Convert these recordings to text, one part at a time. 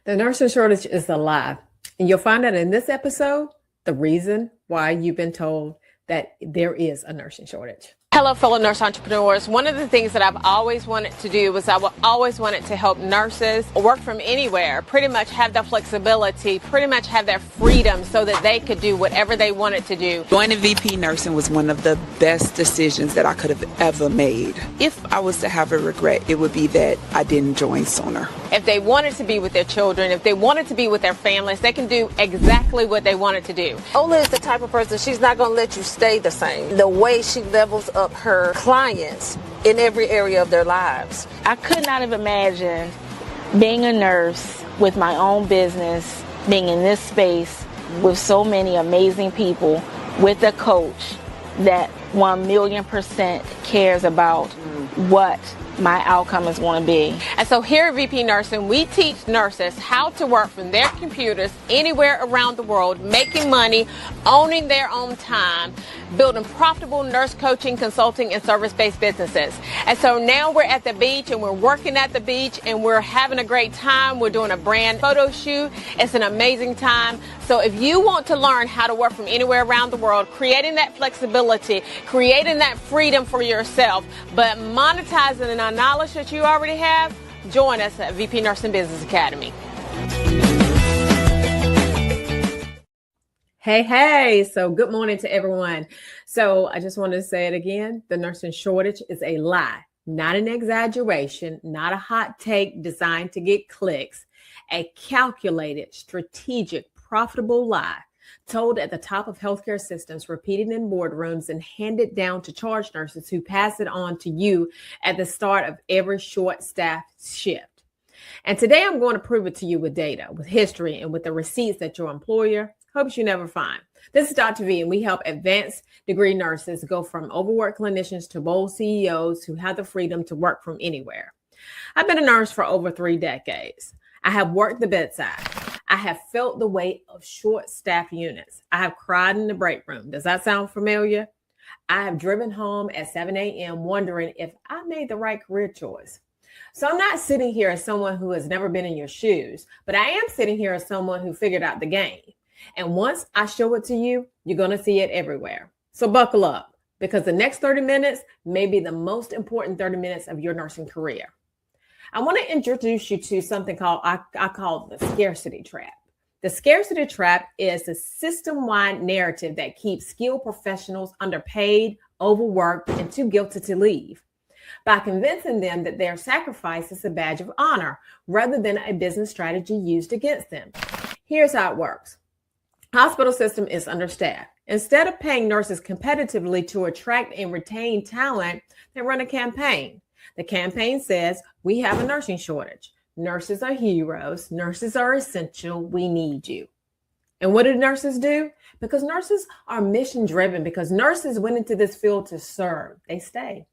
The nursing shortage is alive. And you'll find out in this episode the reason why you've been told that there is a nursing shortage. Hello, fellow nurse entrepreneurs. One of the things that I've always wanted to do was always wanted to help nurses work from anywhere, pretty much have the flexibility, pretty much have their freedom so that they could do whatever they wanted to do. Joining VP Nursing was one of the best decisions that I could have ever made. If I was to have a regret, it would be that I didn't join sooner. If they wanted to be with their children, if they wanted to be with their families, they can do exactly what they wanted to do. Ola is the type of person, she's not going to let you stay the same. The way she levels up her clients in every area of their lives. I could not have imagined being a nurse with my own business, being in this space with so many amazing people, with a coach that 1,000,000% cares about what my outcome is going to be. And so here at VP Nursing, we teach nurses how to work from their computers anywhere around the world, making money, owning their own time, building profitable nurse coaching, consulting, and service-based businesses. And so now we're at the beach and we're working at the beach and we're having a great time. We're doing a brand photo shoot. It's an amazing time. So if you want to learn how to work from anywhere around the world, creating that flexibility, creating that freedom for yourself, but monetizing the knowledge that you already have, join us at VP Nursing Business Academy. Hey, so good morning to everyone. So I just wanted to say it again. The nursing shortage is a lie, not an exaggeration, not a hot take designed to get clicks, a calculated, strategic, profitable lie told at the top of healthcare systems, repeated in boardrooms, and handed down to charge nurses who pass it on to you at the start of every short staff shift. And today I'm going to prove it to you with data, with history, and with the receipts that your employer hopes you never find. This is Dr. V, and we help advanced degree nurses go from overworked clinicians to bold CEOs who have the freedom to work from anywhere. I've been a nurse for over 3 decades. I have worked the bedside. I have felt the weight of short-staffed units. I have cried in the break room. Does that sound familiar? I have driven home at 7 a.m. wondering if I made the right career choice. So I'm not sitting here as someone who has never been in your shoes, but I am sitting here as someone who figured out the game. And once I show it to you, you're going to see it everywhere. So buckle up, because the next 30 minutes may be the most important 30 minutes of your nursing career. I want to introduce you to something I call the scarcity trap. The scarcity trap is a system-wide narrative that keeps skilled professionals underpaid, overworked, and too guilty to leave, by convincing them that their sacrifice is a badge of honor rather than a business strategy used against them. Here's how it works. Hospital system is understaffed. Instead of paying nurses competitively to attract and retain talent, they run a campaign. The campaign says, we have a nursing shortage. Nurses are heroes. Nurses are essential. We need you. And what do nurses do? Because nurses are mission driven, because nurses went into this field to serve. They stay.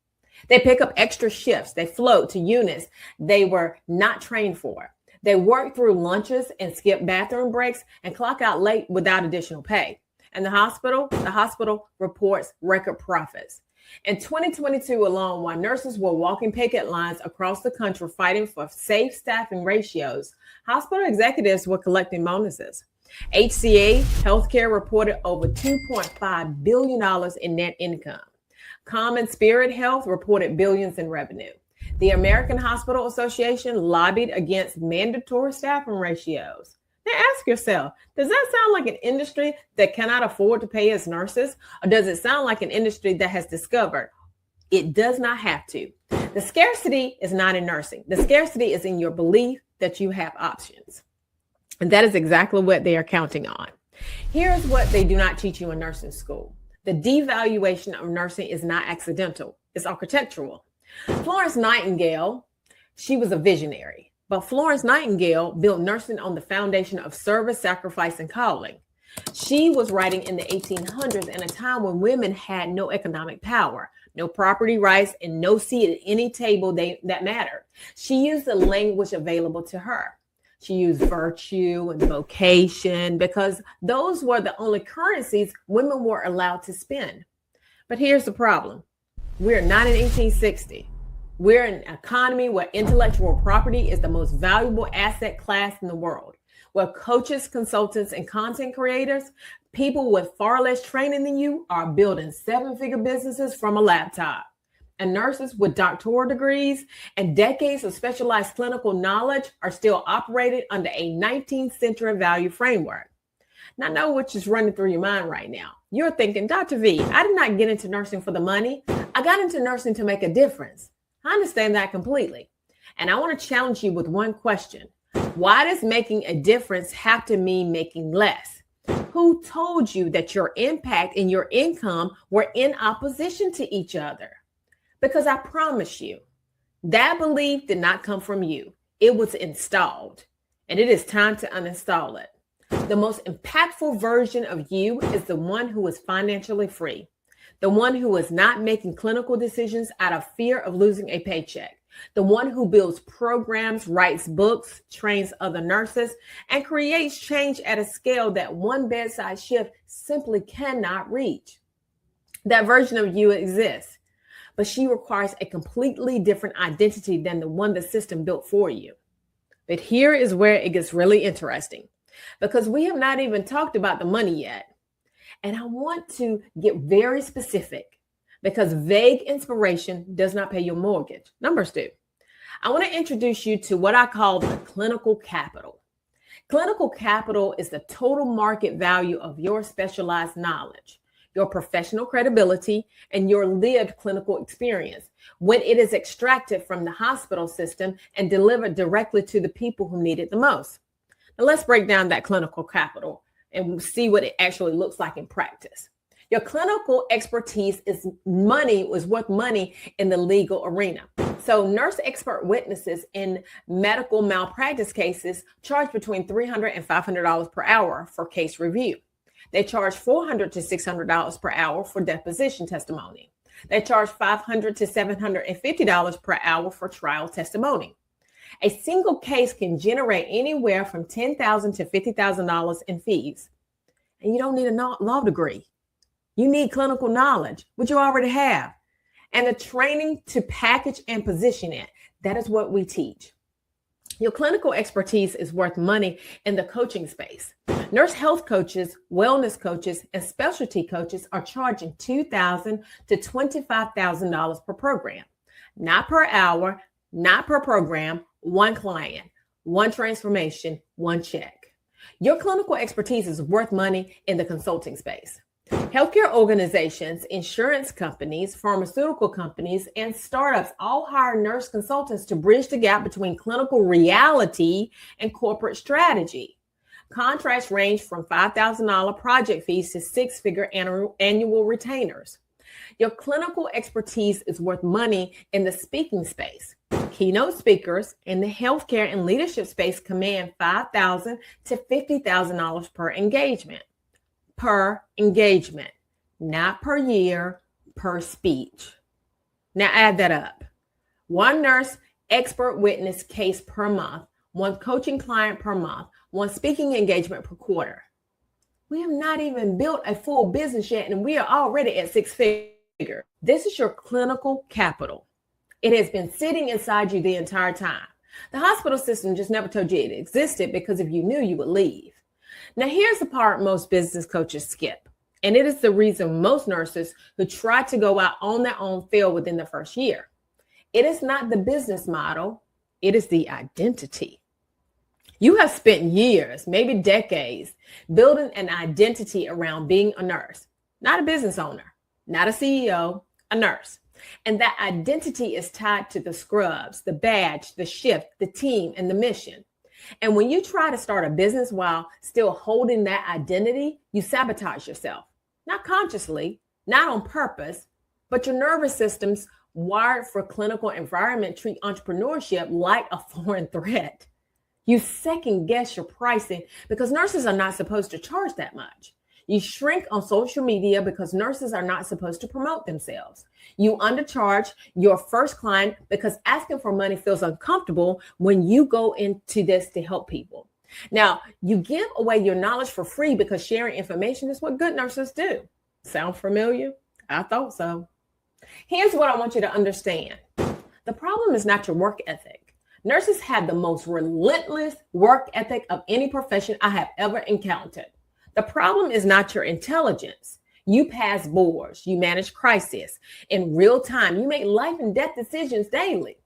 They pick up extra shifts. They float to units they were not trained for. They work through lunches and skip bathroom breaks and clock out late without additional pay. And the hospital reports record profits. In 2022 alone, while nurses were walking picket lines across the country fighting for safe staffing ratios, hospital executives were collecting bonuses. HCA Healthcare reported over $2.5 billion in net income. Common Spirit Health reported billions in revenue. The American Hospital Association lobbied against mandatory staffing ratios. Now ask yourself, does that sound like an industry that cannot afford to pay its nurses? Or does it sound like an industry that has discovered it does not have to? The scarcity is not in nursing. The scarcity is in your belief that you have options. And that is exactly what they are counting on. Here's what they do not teach you in nursing school. The devaluation of nursing is not accidental. It's architectural. Florence Nightingale, she was a visionary. But Florence Nightingale built nursing on the foundation of service, sacrifice, and calling. She was writing in the 1800s in a time when women had no economic power, no property rights, and no seat at any table that mattered. She used the language available to her. She used virtue and vocation because those were the only currencies women were allowed to spend. But here's the problem. We're not in 1860. We're in an economy where intellectual property is the most valuable asset class in the world, where coaches, consultants, and content creators, people with far less training than you, are building seven-figure businesses from a laptop. And nurses with doctoral degrees and decades of specialized clinical knowledge are still operating under a 19th century value framework. Now, I know what is running through your mind right now. You're thinking, Dr. V, I did not get into nursing for the money. I got into nursing to make a difference. I understand that completely. And I want to challenge you with one question. Why does making a difference have to mean making less? Who told you that your impact and your income were in opposition to each other? Because I promise you, that belief did not come from you. It was installed, and it is time to uninstall it. The most impactful version of you is the one who is financially free, the one who is not making clinical decisions out of fear of losing a paycheck, the one who builds programs, writes books, trains other nurses, and creates change at a scale that one bedside shift simply cannot reach. That version of you exists, but she requires a completely different identity than the one the system built for you. But here is where it gets really interesting, because we have not even talked about the money yet. And I want to get very specific, because vague inspiration does not pay your mortgage. Numbers do. I want to introduce you to what I call the clinical capital. Clinical capital is the total market value of your specialized knowledge, your professional credibility, and your lived clinical experience when it is extracted from the hospital system and delivered directly to the people who need it the most. Now let's break down that clinical capital and we'll see what it actually looks like in practice. Your clinical expertise is worth money in the legal arena. So nurse expert witnesses in medical malpractice cases charge between $300 and $500 per hour for case review. They charge $400 to $600 per hour for deposition testimony. They charge $500 to $750 per hour for trial testimony. A single case can generate anywhere from $10,000 to $50,000 in fees. And you don't need a law degree. You need clinical knowledge, which you already have, and the training to package and position it. That is what we teach. Your clinical expertise is worth money in the coaching space. Nurse health coaches, wellness coaches, and specialty coaches are charging $2,000 to $25,000 per program. Not per hour, not per program, one client, one transformation, one check. Your clinical expertise is worth money in the consulting space. Healthcare organizations, insurance companies, pharmaceutical companies, and startups all hire nurse consultants to bridge the gap between clinical reality and corporate strategy. Contracts range from $5,000 project fees to six-figure annual retainers. Your clinical expertise is worth money in the speaking space. Keynote speakers in the healthcare and leadership space command $5,000 to $50,000 per engagement. Per engagement, not per year, per speech. Now add that up. One nurse expert witness case per month, one coaching client per month, one speaking engagement per quarter. We have not even built a full business yet, and we are already at six figures. This is your clinical capital. It has been sitting inside you the entire time. The hospital system just never told you it existed, because if you knew, you would leave. Now, here's the part most business coaches skip, and it is the reason most nurses who try to go out on their own fail within the first year. It is not the business model, it is the identity. You have spent years, maybe decades, building an identity around being a nurse, not a business owner, not a CEO, a nurse. And that identity is tied to the scrubs, the badge, the shift, the team, and the mission. And when you try to start a business while still holding that identity, you sabotage yourself. Not consciously, not on purpose, but your nervous system's wired for clinical environment treat entrepreneurship like a foreign threat. You second guess your pricing because nurses are not supposed to charge that much. You shrink on social media because nurses are not supposed to promote themselves. You undercharge your first client because asking for money feels uncomfortable when you go into this to help people. Now, you give away your knowledge for free because sharing information is what good nurses do. Sound familiar? I thought so. Here's what I want you to understand. The problem is not your work ethic. Nurses have the most relentless work ethic of any profession I have ever encountered. The problem is not your intelligence. You pass boards, you manage crises in real time, you make life and death decisions daily.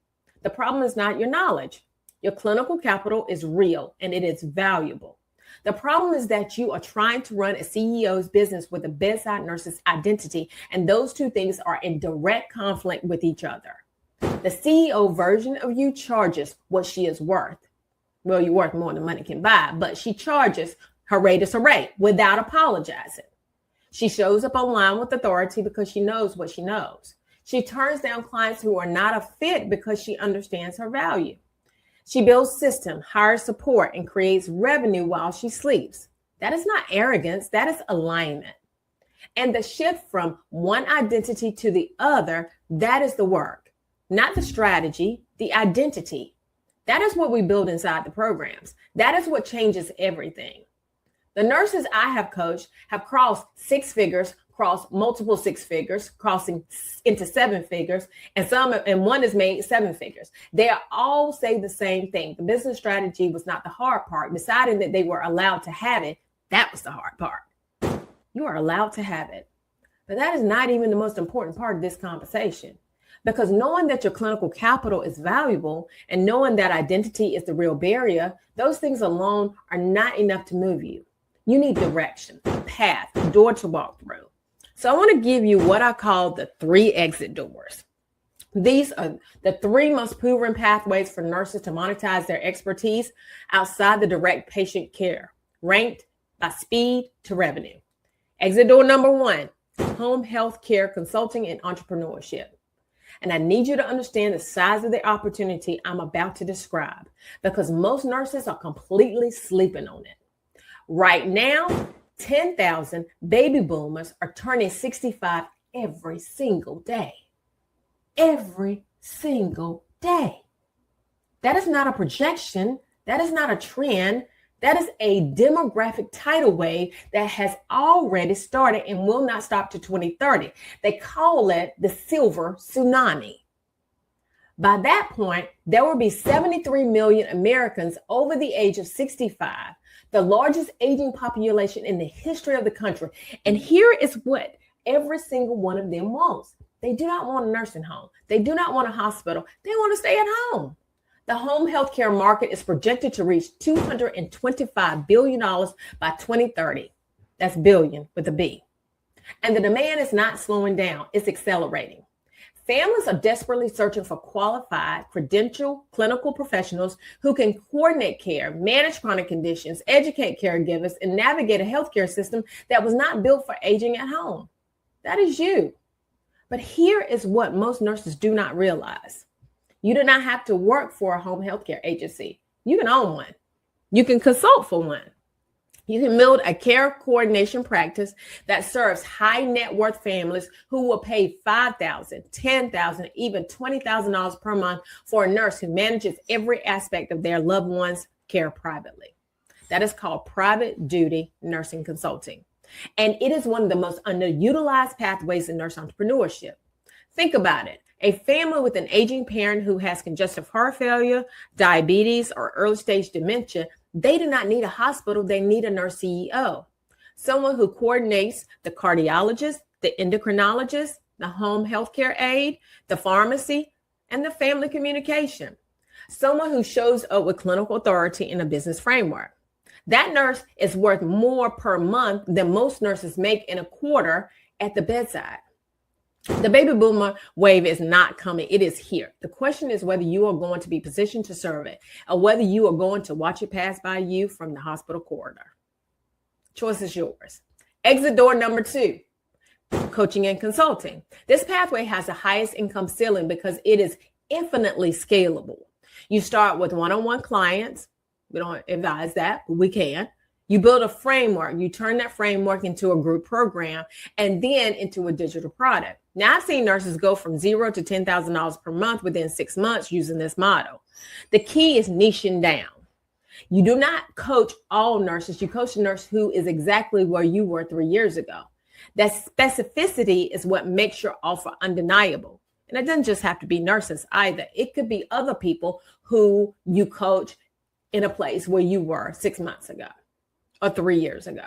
The problem is not your knowledge. Your clinical capital is real and it is valuable. The problem is that you are trying to run a CEO's business with a bedside nurse's identity, and those two things are in direct conflict with each other. The CEO version of you charges what she is worth. Well, you're worth more than money can buy, but she charges her rate is her rate without apologizing. She shows up online with authority because she knows what she knows. She turns down clients who are not a fit because she understands her value. She builds systems, hires support, and creates revenue while she sleeps. That is not arrogance, that is alignment. And the shift from one identity to the other, that is the work, not the strategy, the identity. That is what we build inside the programs. That is what changes everything. The nurses I have coached have crossed six figures, crossed multiple six figures, crossing into seven figures, and one has made seven figures. They all say the same thing. The business strategy was not the hard part. Deciding that they were allowed to have it, that was the hard part. You are allowed to have it. But that is not even the most important part of this conversation. Because knowing that your clinical capital is valuable and knowing that identity is the real barrier, those things alone are not enough to move you. You need direction, a path, a door to walk through. So I want to give you what I call the 3 exit doors. These are the 3 most proven pathways for nurses to monetize their expertise outside the direct patient care, ranked by speed to revenue. Exit door number 1, home health care consulting and entrepreneurship. And I need you to understand the size of the opportunity I'm about to describe, because most nurses are completely sleeping on it. Right now, 10,000 baby boomers are turning 65 every single day. Every single day. That is not a projection. That is not a trend. That is a demographic tidal wave that has already started and will not stop to 2030. They call it the silver tsunami. By that point, there will be 73 million Americans over the age of 65, the largest aging population in the history of the country. And here is what every single one of them wants. They do not want a nursing home. They do not want a hospital. They want to stay at home. The home healthcare market is projected to reach $225 billion by 2030. That's billion with a B. And the demand is not slowing down. It's accelerating. Families are desperately searching for qualified, credentialed clinical professionals who can coordinate care, manage chronic conditions, educate caregivers, and navigate a healthcare system that was not built for aging at home. That is you. But here is what most nurses do not realize. You do not have to work for a home healthcare agency. You can own one. You can consult for one. You can build a care coordination practice that serves high net worth families who will pay $5,000, $10,000, even $20,000 per month for a nurse who manages every aspect of their loved one's care privately. That is called private duty nursing consulting. And it is one of the most underutilized pathways in nurse entrepreneurship. Think about it. A family with an aging parent who has congestive heart failure, diabetes, or early stage dementia, they do not need a hospital. They need a nurse CEO, someone who coordinates the cardiologist, the endocrinologist, the home healthcare aide, the pharmacy, and the family communication, someone who shows up with clinical authority in a business framework. That nurse is worth more per month than most nurses make in a quarter at the bedside. The baby boomer wave is not coming. It is here. The question is whether you are going to be positioned to serve it or whether you are going to watch it pass by you from the hospital corridor. Choice is yours. Exit door number 2, coaching and consulting. This pathway has the highest income ceiling because it is infinitely scalable. You start with one-on-one clients. We don't advise that, but we can. You build a framework. You turn that framework into a group program and then into a digital product. Now, I've seen nurses go from $0 to $10,000 per month within 6 months using this model. The key is niching down. You do not coach all nurses. You coach a nurse who is exactly where you were 3 years ago. That specificity is what makes your offer undeniable. And it doesn't just have to be nurses either. It could be other people who you coach in a place where you were 6 months ago or 3 years ago.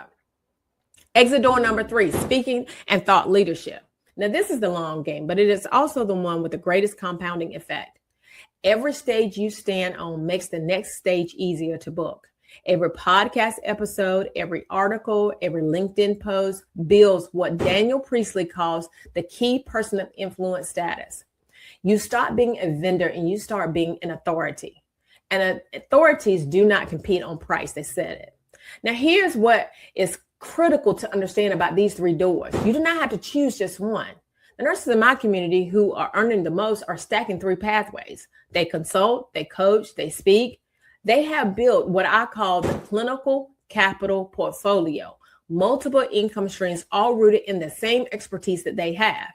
Exit door number 3, speaking and thought leadership. Now, this is the long game, but it is also the one with the greatest compounding effect. Every stage you stand on makes the next stage easier to book. Every podcast episode, every article, every LinkedIn post builds what Daniel Priestley calls the key person of influence status. You stop being a vendor and you start being an authority. And authorities do not compete on price. They said it. Now, here's what is critical to understand about these 3 doors. You do not have to choose just one. The nurses in my community who are earning the most are stacking 3 pathways. They consult, they coach, they speak. They have built what I call the clinical capital portfolio, multiple income streams, all rooted in the same expertise that they have.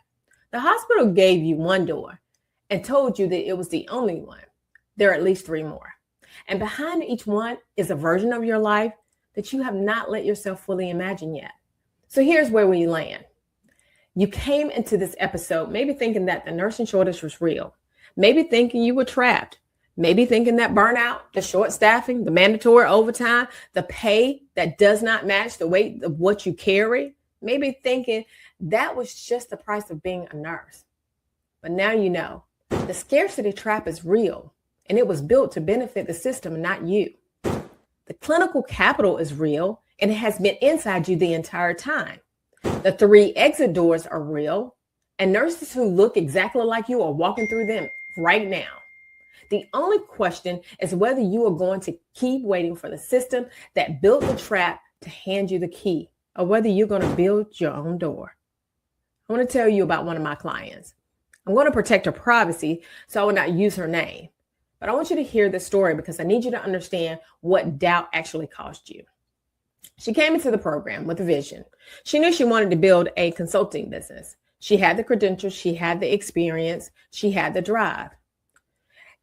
The hospital gave you 1 door and told you that it was the only one. There are at least 3 more. And behind each one is a version of your life that you have not let yourself fully imagine yet. So here's where we land. You came into this episode maybe thinking that the nursing shortage was real, maybe thinking you were trapped, maybe thinking that burnout, the short staffing, the mandatory overtime, the pay that does not match the weight of what you carry, maybe thinking that was just the price of being a nurse. But now you know, the scarcity trap is real, and it was built to benefit the system, not you. The clinical capital is real, and it has been inside you the entire time. The 3 exit doors are real, and nurses who look exactly like you are walking through them right now. The only question is whether you are going to keep waiting for the system that built the trap to hand you the key, or whether you're going to build your own door. I want to tell you about one of my clients. I'm going to protect her privacy, so I will not use her name. But I want you to hear this story because I need you to understand what doubt actually cost you. She came into the program with a vision. She knew she wanted to build a consulting business. She had the credentials, she had the experience, she had the drive.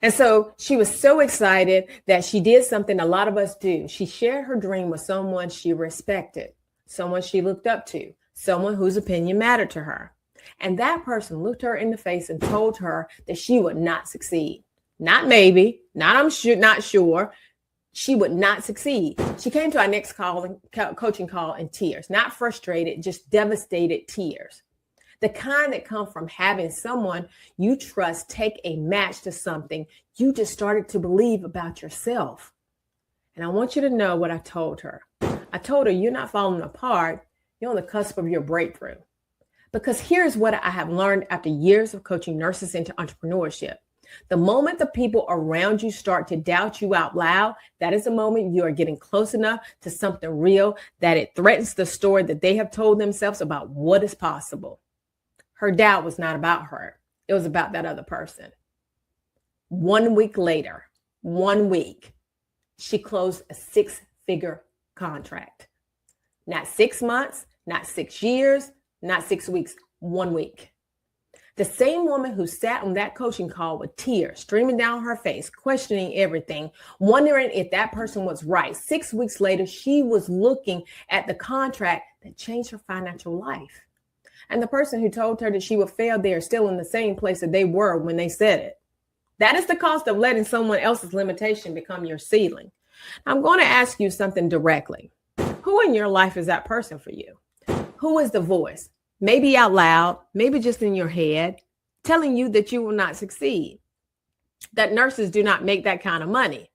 And so she was so excited that she did something a lot of us do. She shared her dream with someone she respected, someone she looked up to, someone whose opinion mattered to her. And that person looked her in the face and told her that she would not succeed. Not maybe, not sure. She would not succeed. She came to our next coaching call in tears, not frustrated, just devastated tears. The kind that come from having someone you trust take a match to something you just started to believe about yourself. And I want you to know what I told her. I told her, you're not falling apart. You're on the cusp of your breakthrough. Because here's what I have learned after years of coaching nurses into entrepreneurship. The moment the people around you start to doubt you out loud, that is the moment you are getting close enough to something real that it threatens the story that they have told themselves about what is possible. Her doubt was not about her. It was about that other person. 1 week later, 1 week, she closed a 6-figure contract. Not 6 months, not 6 years, not 6 weeks, 1 week. The same woman who sat on that coaching call with tears streaming down her face, questioning everything, wondering if that person was right. 6 weeks later, she was looking at the contract that changed her financial life. And the person who told her that she would fail there is still in the same place that they were when they said it. That is the cost of letting someone else's limitation become your ceiling. I'm going to ask you something directly. Who in your life is that person for you? Who is the voice? Maybe out loud, maybe just in your head, telling you that you will not succeed, that nurses do not make that kind of money,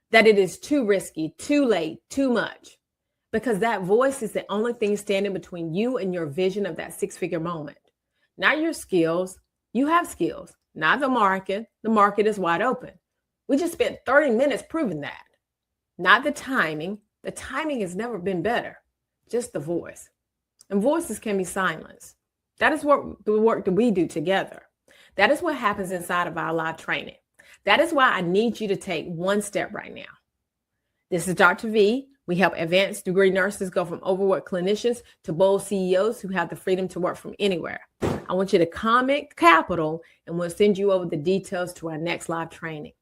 that it is too risky, too late, too much, because that voice is the only thing standing between you and your vision of that 6-figure moment. Not your skills. You have skills, not the market. The market is wide open. We just spent 30 minutes proving that. Not the timing. The timing has never been better, just the voice. And voices can be silenced. That is what the work that we do together. That is what happens inside of our live training. That is why I need you to take one step right now. This is Dr. V. We help advanced degree nurses go from overworked clinicians to bold CEOs who have the freedom to work from anywhere. I want you to comment capital and we'll send you over the details to our next live training.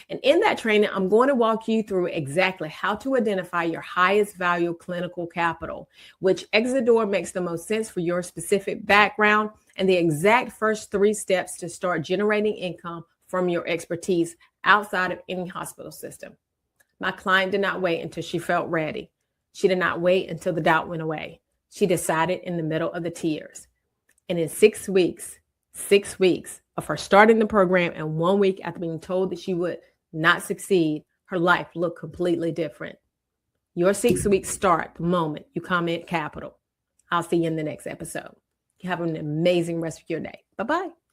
And in that training, I'm going to walk you through exactly how to identify your highest value clinical capital, which exit door makes the most sense for your specific background, and the exact first 3 steps to start generating income from your expertise outside of any hospital system. My client did not wait until she felt ready. She did not wait until the doubt went away. She decided in the middle of the tears. And in 6 weeks of her starting the program and 1 week after being told that she would not succeed, her life looked completely different. Your 6 weeks start the moment you comment capital. I'll see you in the next episode. You have an amazing rest of your day. Bye-bye.